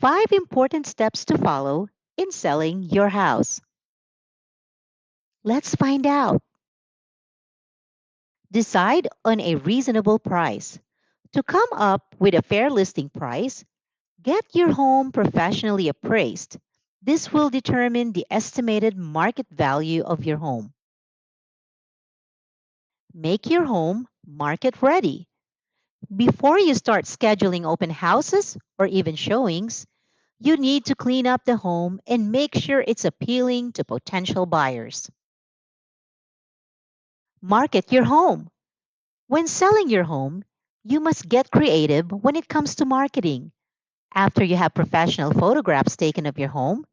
5 important steps to follow in selling your house. Let's find out. Decide on a reasonable price. To come up with a fair listing price, get your home professionally appraised. This will determine the estimated market value of your home. Make your home market ready. Before you start scheduling open houses or even showings, you need to clean up the home and make sure it's appealing to potential buyers. Market your home. When selling your home, you must get creative when it comes to marketing. After you have professional photographs taken of your home,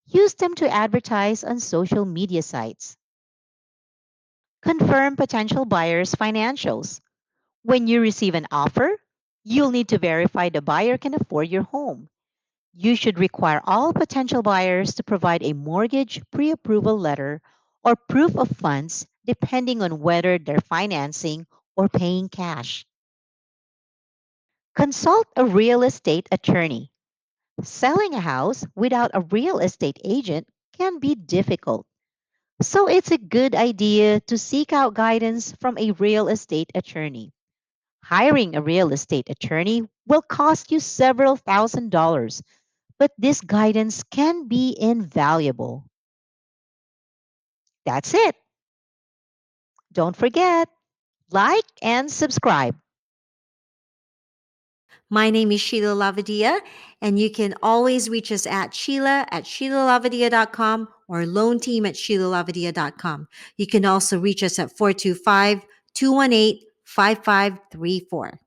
use them to advertise on social media sites. Confirm potential buyers' financials. When you receive an offer, you'll need to verify the buyer can afford your home. You should require all potential buyers to provide a mortgage pre-approval letter or proof of funds depending on whether they're financing or paying cash. Consult a real estate attorney. Selling a house without a real estate agent can be difficult. So it's a good idea to seek out guidance from a real estate attorney. Hiring a real estate attorney will cost you several $1,000s, but this guidance can be invaluable. That's it. Don't forget, like and subscribe. My name is Sheilla Lavadia, and you can always reach us at Sheilla at SheillaLavadia.com or loanteam@SheillaLavadia.com. You can also reach us at 425-218-5534.